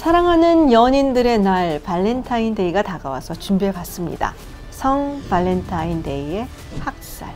사랑하는 연인들의 날 발렌타인데이가 다가와서 준비해봤습니다. 성 발렌타인데이의 학살.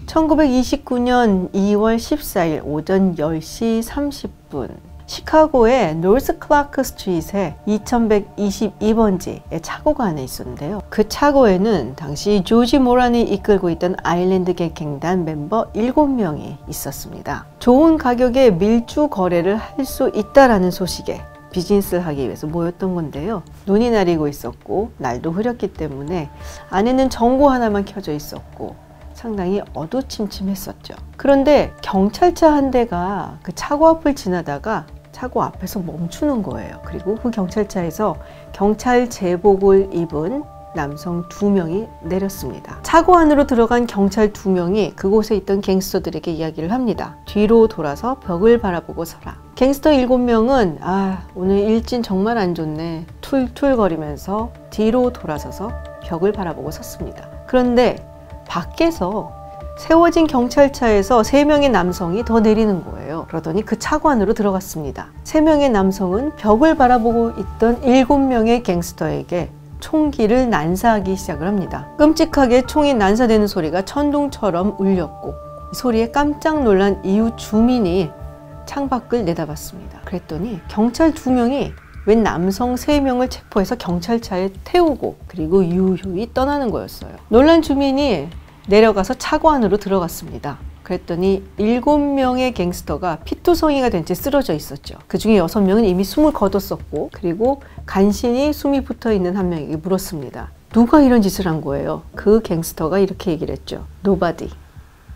1929년 2월 14일 오전 10시 30분 시카고의 노스 클라크 스트릿에 2122번지의 차고가 하나 있었는데요. 그 차고에는 당시 조지 모란이 이끌고 있던 아일랜드계 갱단 멤버 7명이 있었습니다. 좋은 가격에 밀주 거래를 할 수 있다라는 소식에 비즈니스를 하기 위해서 모였던 건데요. 눈이 내리고 있었고 날도 흐렸기 때문에 안에는 전구 하나만 켜져 있었고 상당히 어두침침했었죠. 그런데 경찰차 한 대가 그 차고 앞을 지나다가 차고 앞에서 멈추는 거예요. 그리고 그 경찰차에서 경찰 제복을 입은 남성 2명이 내렸습니다. 차고 안으로 들어간 경찰 2명이 그곳에 있던 갱스터들에게 이야기를 합니다. 뒤로 돌아서 벽을 바라보고 서라. 갱스터 7명은 오늘 일진 정말 안 좋네 툴툴거리면서 뒤로 돌아서서 벽을 바라보고 섰습니다. 그런데 밖에서 세워진 경찰차에서 3명의 남성이 더 내리는 거예요. 그러더니 그 차고 안으로 들어갔습니다. 3명의 남성은 벽을 바라보고 있던 7명의 갱스터에게 총기를 난사하기 시작을 합니다. 끔찍하게 총이 난사되는 소리가 천둥처럼 울렸고 이 소리에 깜짝 놀란 이웃 주민이 창밖을 내다봤습니다. 그랬더니 경찰 2명이 웬 남성 3명을 체포해서 경찰차에 태우고 그리고 유유히 떠나는 거였어요. 놀란 주민이 내려가서 차고 안으로 들어갔습니다. 그랬더니 7명의 갱스터가 피투성이가 된 채 쓰러져 있었죠. 그 중에 6명은 이미 숨을 거뒀었고 그리고 간신히 숨이 붙어있는 한 명에게 물었습니다. 누가 이런 짓을 한 거예요? 그 갱스터가 이렇게 얘기를 했죠. Nobody.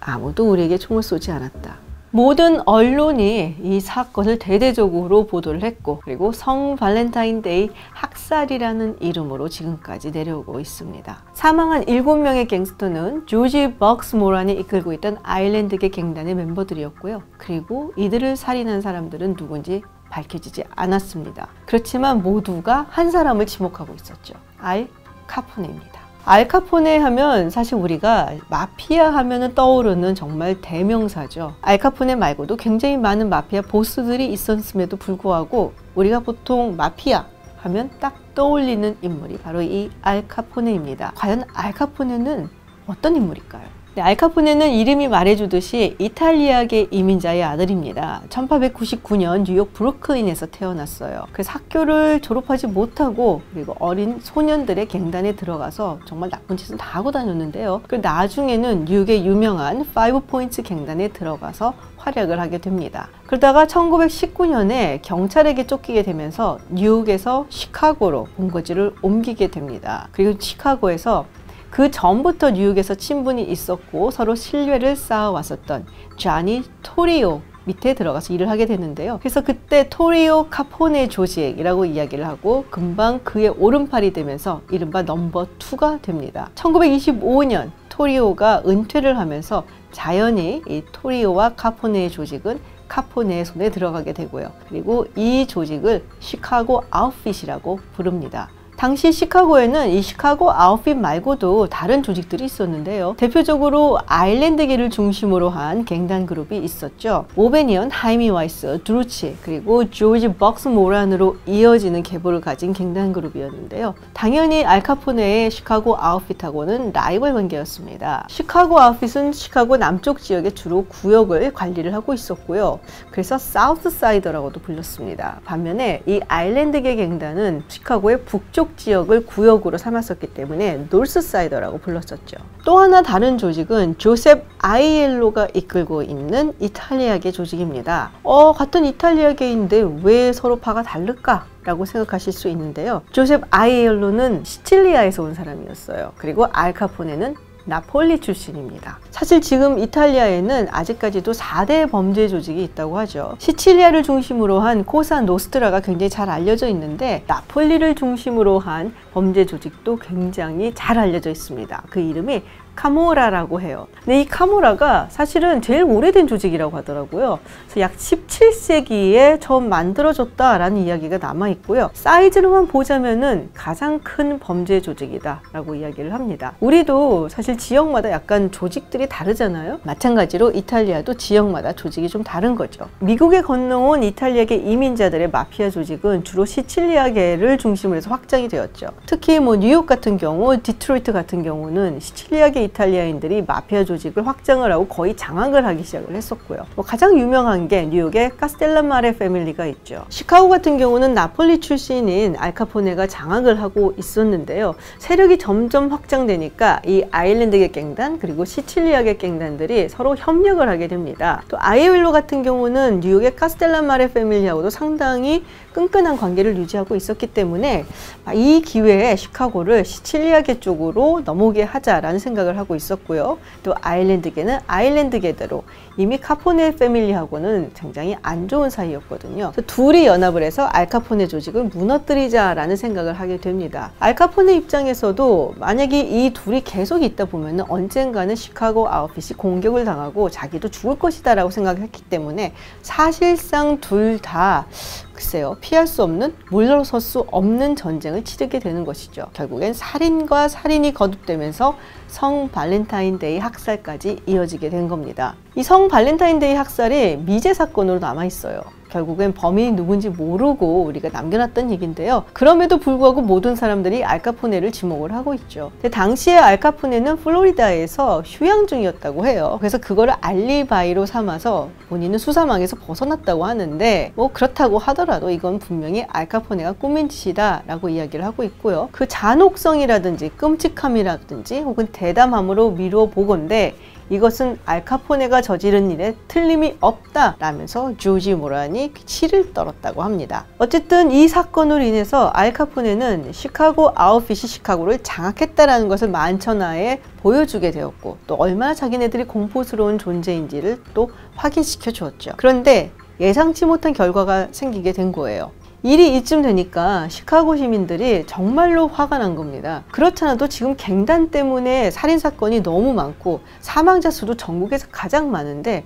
아무도 우리에게 총을 쏘지 않았다. 모든 언론이 이 사건을 대대적으로 보도를 했고 그리고 성 발렌타인데이 학살이라는 이름으로 지금까지 내려오고 있습니다. 사망한 7명의 갱스터는 조지 벅스 모란이 이끌고 있던 아일랜드계 갱단의 멤버들이었고요. 그리고 이들을 살인한 사람들은 누군지 밝혀지지 않았습니다. 그렇지만 모두가 한 사람을 지목하고 있었죠. 알 카포네입니다. 알 카포네 하면 사실 우리가 마피아 하면은 떠오르는 정말 대명사죠. 알 카포네 말고도 굉장히 많은 마피아 보스들이 있었음에도 불구하고 우리가 보통 마피아 하면 딱 떠올리는 인물이 바로 이 알 카포네입니다. 과연 알 카포네는 어떤 인물일까요? 알 카포네는 이름이 말해주듯이 이탈리아계 이민자의 아들입니다. 1899년 뉴욕 브루클린에서 태어났어요. 그래서 학교를 졸업하지 못하고 그리고 어린 소년들의 갱단에 들어가서 정말 나쁜 짓은 다 하고 다녔는데요. 그리고 나중에는 뉴욕의 유명한 5포인트 갱단에 들어가서 활약을 하게 됩니다. 그러다가 1919년에 경찰에게 쫓기게 되면서 뉴욕에서 시카고로 본거지를 옮기게 됩니다. 그리고 시카고에서 그 전부터 뉴욕에서 친분이 있었고 서로 신뢰를 쌓아왔었던 쟈니 토리오 밑에 들어가서 일을 하게 되는데요. 그래서 그때 토리오 카포네 조직이라고 이야기를 하고 금방 그의 오른팔이 되면서 이른바 넘버 2가 됩니다. 1925년 토리오가 은퇴를 하면서 자연히 이 토리오와 카포네의 조직은 카포네의 손에 들어가게 되고요. 그리고 이 조직을 시카고 아웃핏이라고 부릅니다. 당시 시카고에는 이 시카고 아웃핏 말고도 다른 조직들이 있었는데요. 대표적으로 아일랜드계를 중심으로 한 갱단 그룹이 있었죠. 오베니언, 하이미 와이스, 드루치, 그리고 조지 벅스 모란으로 이어지는 계보를 가진 갱단 그룹이었는데요. 당연히 알 카포네의 시카고 아웃핏하고는 라이벌 관계였습니다. 시카고 아웃핏은 시카고 남쪽 지역의 주로 구역을 관리를 하고 있었고요. 그래서 사우스 사이더라고도 불렸습니다. 반면에 이 아일랜드계 갱단은 시카고의 북쪽 지역을 구역으로 삼았었기 때문에 노스사이더라고 불렀었죠. 또 하나 다른 조직은 조셉 아이엘로가 이끌고 있는 이탈리아계 조직입니다. 같은 이탈리아계인데 왜 서로 파가 다를까? 라고 생각하실 수 있는데요. 조셉 아이엘로는 시칠리아에서 온 사람이었어요. 그리고 알 카포네는 나폴리 출신입니다. 사실 지금 이탈리아에는 아직까지도 4대 범죄 조직이 있다고 하죠. 시칠리아를 중심으로 한 코사 노스트라가 굉장히 잘 알려져 있는데 나폴리를 중심으로 한 범죄 조직도 굉장히 잘 알려져 있습니다. 그 이름이 카모라라고 해요. 근데 이 카모라가 사실은 제일 오래된 조직이라고 하더라고요. 그래서 약 17세기에 처음 만들어졌다라는 이야기가 남아 있고요. 사이즈로만 보자면은 가장 큰 범죄 조직이다라고 이야기를 합니다. 우리도 사실 지역마다 약간 조직들이 다르잖아요. 마찬가지로 이탈리아도 지역마다 조직이 좀 다른 거죠. 미국에 건너온 이탈리아계 이민자들의 마피아 조직은 주로 시칠리아계를 중심으로 해서 확장이 되었죠. 특히 뭐 뉴욕 같은 경우, 디트로이트 같은 경우는 시칠리아계 이탈리아인들이 마피아 조직을 확장을 하고 거의 장악을 하기 시작을 했었고요. 가장 유명한 게 뉴욕의 카스텔라마레 패밀리가 있죠. 시카고 같은 경우는 나폴리 출신인 알카포네가 장악을 하고 있었는데요. 세력이 점점 확장되니까 이 아일랜드계 갱단 그리고 시칠리아계 갱단들이 서로 협력을 하게 됩니다. 또 아이윌로 같은 경우는 뉴욕의 카스텔라마레 패밀리하고도 상당히 끈끈한 관계를 유지하고 있었기 때문에 이 기회에 시카고를 시칠리아계 쪽으로 넘어오게 하자라는 생각을 하고 있었고요. 또 아일랜드계는 아일랜드계대로 이미 카포네 패밀리하고는 굉장히 안 좋은 사이였거든요. 둘이 연합을 해서 알카포네 조직을 무너뜨리자라는 생각을 하게 됩니다. 알카포네 입장에서도 만약에 이 둘이 계속 있다 보면 언젠가는 시카고 아웃핏이 공격을 당하고 자기도 죽을 것이다 라고 생각했기 때문에 사실상 둘 다 글쎄요, 피할 수 없는, 물러설 수 없는 전쟁을 치르게 되는 것이죠. 결국엔 살인과 살인이 거듭되면서 성 발렌타인데이 학살까지 이어지게 된 겁니다. 이 성 발렌타인데이 학살이 미제 사건으로 남아있어요. 결국엔 범인이 누군지 모르고 우리가 남겨놨던 얘기인데요. 그럼에도 불구하고 모든 사람들이 알카포네를 지목을 하고 있죠. 근데 당시에 알카포네는 플로리다에서 휴양 중이었다고 해요. 그래서 그거를 알리바이로 삼아서 본인은 수사망에서 벗어났다고 하는데 뭐 그렇다고 하더라도 이건 분명히 알카포네가 꾸민 짓이다 라고 이야기를 하고 있고요. 그 잔혹성이라든지 끔찍함이라든지 혹은 대담함으로 미루어 보건대 이것은 알카포네가 저지른 일에 틀림이 없다라면서 조지 모란이 치를 떨었다고 합니다. 어쨌든 이 사건으로 인해서 알카포네는 시카고 아웃핏이 시카고를 장악했다라는 것을 만천하에 보여주게 되었고 또 얼마나 자기네들이 공포스러운 존재인지를 또 확인시켜 주었죠. 그런데 예상치 못한 결과가 생기게 된 거예요. 일이 이쯤 되니까 시카고 시민들이 정말로 화가 난 겁니다. 그렇잖아도 지금 갱단 때문에 살인사건이 너무 많고 사망자 수도 전국에서 가장 많은데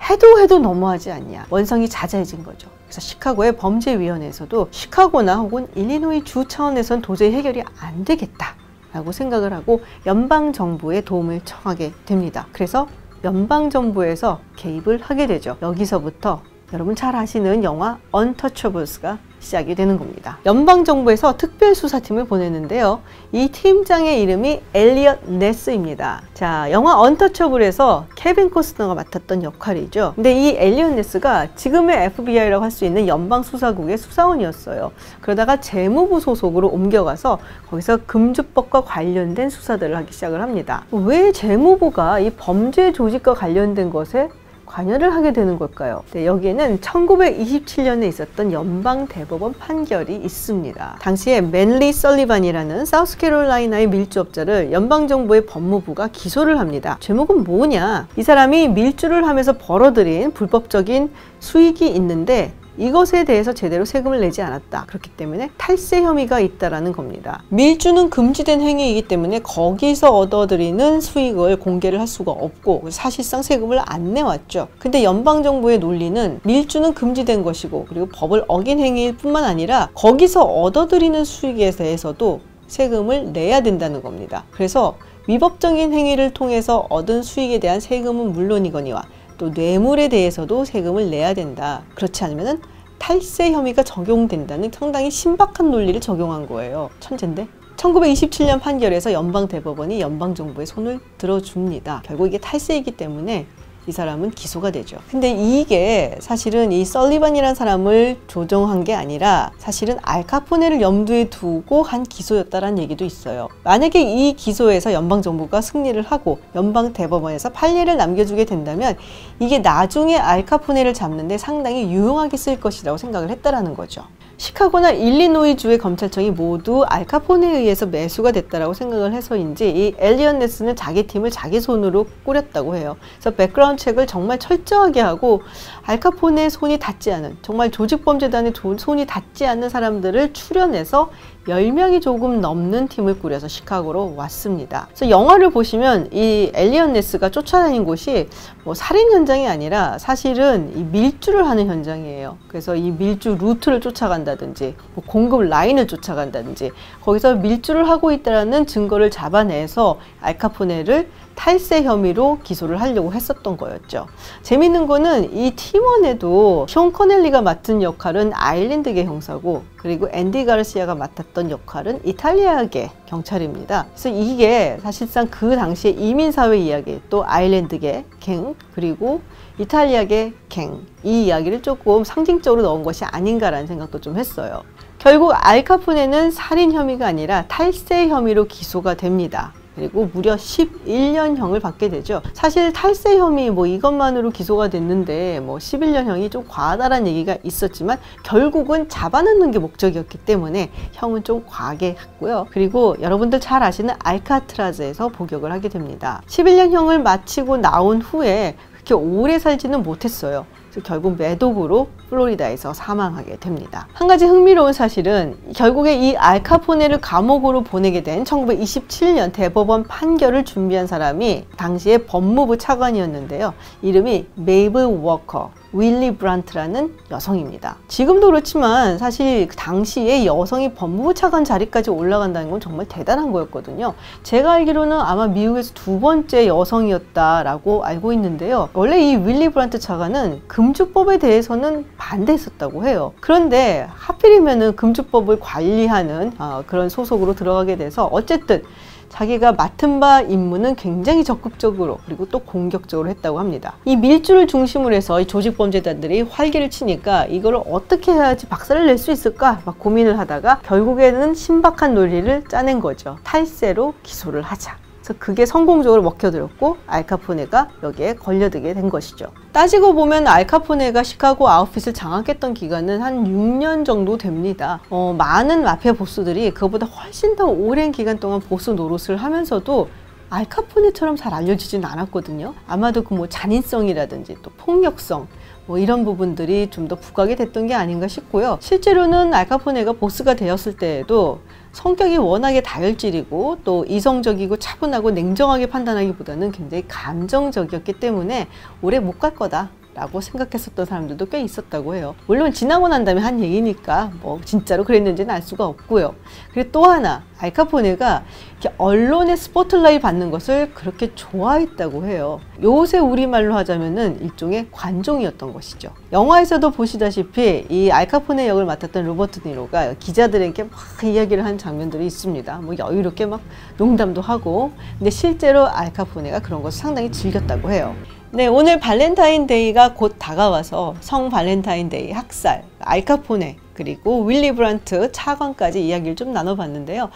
해도 너무하지 않냐. 원성이 자자해진 거죠. 그래서 시카고의 범죄위원회에서도 시카고나 혹은 일리노이 주 차원에선 도저히 해결이 안 되겠다 라고 생각을 하고 연방정부의 도움을 청하게 됩니다. 그래서 연방정부에서 개입을 하게 되죠. 여기서부터 여러분 잘 아시는 영화 언터처블스가 시작이 되는 겁니다. 연방정부에서 특별수사팀을 보냈는데요. 이 팀장의 이름이 엘리엇 네스입니다. 자, 영화 언터처블에서 케빈 코스너가 맡았던 역할이죠. 근데 이 엘리엇 네스가 지금의 FBI라고 할 수 있는 연방수사국의 수사원이었어요. 그러다가 재무부 소속으로 옮겨가서 거기서 금주법과 관련된 수사들을 하기 시작을 합니다. 왜 재무부가 이 범죄 조직과 관련된 것에 관여를 하게 되는 걸까요? 네, 여기에는 1927년에 있었던 연방대법원 판결이 있습니다. 당시에 맨리 설리반이라는 사우스캐롤라이나의 밀주업자를 연방정부의 법무부가 기소를 합니다. 제목은 뭐냐? 이 사람이 밀주를 하면서 벌어들인 불법적인 수익이 있는데 이것에 대해서 제대로 세금을 내지 않았다. 그렇기 때문에 탈세 혐의가 있다라는 겁니다. 밀주는 금지된 행위이기 때문에 거기서 얻어들이는 수익을 공개를 할 수가 없고 사실상 세금을 안 내왔죠. 근데 연방정부의 논리는 밀주는 금지된 것이고 그리고 법을 어긴 행위일 뿐만 아니라 거기서 얻어들이는 수익에 대해서도 세금을 내야 된다는 겁니다. 그래서 위법적인 행위를 통해서 얻은 수익에 대한 세금은 물론이거니와 또 뇌물에 대해서도 세금을 내야 된다. 그렇지 않으면 탈세 혐의가 적용된다는 상당히 신박한 논리를 적용한 거예요. 천재인데? 1927년 판결에서 연방대법원이 연방정부의 손을 들어줍니다. 결국 이게 탈세이기 때문에 이 사람은 기소가 되죠. 근데 이게 사실은 이 설리반이라는 사람을 조정한 게 아니라 사실은 알카포네를 염두에 두고 한 기소였다라는 얘기도 있어요. 만약에 이 기소에서 연방정부가 승리를 하고 연방대법원에서 판례를 남겨주게 된다면 이게 나중에 알카포네를 잡는데 상당히 유용하게 쓸 것이라고 생각을 했다라는 거죠. 시카고나 일리노이주의 검찰청이 모두 알카포네에 의해서 매수가 됐다라고 생각을 해서인지 이 엘리엇 네스는 자기 팀을 자기 손으로 꾸렸다고 해요. 그래서 백그라운드 체크를 정말 철저하게 하고 알카포네의 손이 닿지 않은, 정말 조직범죄단의 손이 닿지 않는 사람들을 추려내서 10명이 조금 넘는 팀을 꾸려서 시카고로 왔습니다. 그래서 영화를 보시면 이 엘리엇 네스가 쫓아다닌 곳이 뭐 살인 현장이 아니라 사실은 이 밀주를 하는 현장이에요. 그래서 이 밀주 루트를 쫓아간다든지 뭐 공급 라인을 쫓아간다든지 거기서 밀주를 하고 있다는 증거를 잡아내서 알카포네를 탈세 혐의로 기소를 하려고 했었던 거였죠. 재밌는 거는 이 팀원에도 숀 커넬리가 맡은 역할은 아일랜드계 형사고, 그리고 앤디 가르시아가 맡았던 역할은 이탈리아계 경찰입니다. 그래서 이게 사실상 그 당시에 이민사회 이야기, 또 아일랜드계 갱, 그리고 이탈리아계 갱, 이 이야기를 조금 상징적으로 넣은 것이 아닌가라는 생각도 좀 했어요. 결국 알카포네는 살인 혐의가 아니라 탈세 혐의로 기소가 됩니다. 그리고 무려 11년형을 받게 되죠. 사실 탈세 혐의 뭐 이것만으로 기소가 됐는데 뭐 11년형이 좀 과하다라는 얘기가 있었지만 결국은 잡아넣는 게 목적이었기 때문에 형은 좀 과하게 했고요. 그리고 여러분들 잘 아시는 알카트라즈에서 복역을 하게 됩니다. 11년형을 마치고 나온 후에 그렇게 오래 살지는 못했어요. 그래서 결국 매독으로 플로리다에서 사망하게 됩니다. 한 가지 흥미로운 사실은 결국에 이 알카포네를 감옥으로 보내게 된 1927년 대법원 판결을 준비한 사람이 당시에 법무부 차관이었는데요. 이름이 메이블 워커 윌리 브란트라는 여성입니다. 지금도 그렇지만 사실 그 당시에 여성이 법무부 차관 자리까지 올라간다는 건 정말 대단한 거였거든요. 제가 알기로는 아마 미국에서 2번째 여성이었다라고 알고 있는데요. 원래 이 윌리 브란트 차관은 금주법에 대해서는 반대했었다고 해요. 그런데 하필이면은 금주법을 관리하는 그런 소속으로 들어가게 돼서 어쨌든 자기가 맡은 바 임무는 굉장히 적극적으로 그리고 또 공격적으로 했다고 합니다. 이 밀주를 중심으로 해서 이 조직범죄단들이 활기를 치니까 이걸 어떻게 해야지 박살을 낼 수 있을까 막 고민을 하다가 결국에는 신박한 논리를 짜낸 거죠. 탈세로 기소를 하자. 그래서 그게 성공적으로 먹혀들었고 알카포네가 여기에 걸려들게 된 것이죠. 따지고 보면 알카포네가 시카고 아웃핏을 장악했던 기간은 한 6년 정도 됩니다. 많은 마피아 보스들이 그것보다 훨씬 더 오랜 기간 동안 보스 노릇을 하면서도 알카포네처럼 잘 알려지진 않았거든요. 아마도 그 뭐 잔인성이라든지 또 폭력성 뭐 이런 부분들이 좀 더 부각이 됐던 게 아닌가 싶고요. 실제로는 알카포네가 보스가 되었을 때에도 성격이 워낙에 다혈질이고 또 이성적이고 차분하고 냉정하게 판단하기보다는 굉장히 감정적이었기 때문에 오래 못 갈 거다 라고 생각했었던 사람들도 꽤 있었다고 해요. 물론 지나고 난 다음에 한 얘기니까 뭐 진짜로 그랬는지는 알 수가 없고요. 그리고 또 하나 알카포네가 이렇게 언론의 스포트라이트 받는 것을 그렇게 좋아했다고 해요. 요새 우리말로 하자면은 일종의 관종이었던 것이죠. 영화에서도 보시다시피 이 알카포네 역을 맡았던 로버트 니로가 기자들에게 막 이야기를 한 장면들이 있습니다. 뭐 여유롭게 막 농담도 하고. 근데 실제로 알카포네가 그런 것을 상당히 즐겼다고 해요. 네, 오늘 발렌타인데이가 곧 다가와서 성 발렌타인데이 학살, 알카포네, 그리고 윌리 브란트 차관까지 이야기를 좀 나눠봤는데요.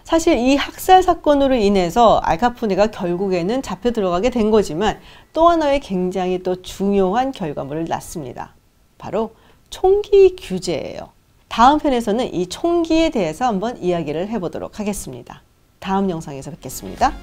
사실 이 학살 사건으로 인해서 알카포네가 결국에는 잡혀 들어가게 된 거지만 또 하나의 굉장히 또 중요한 결과물을 낳습니다. 바로 총기 규제예요. 다음 편에서는 이 총기에 대해서 한번 이야기를 해보도록 하겠습니다. 다음 영상에서 뵙겠습니다.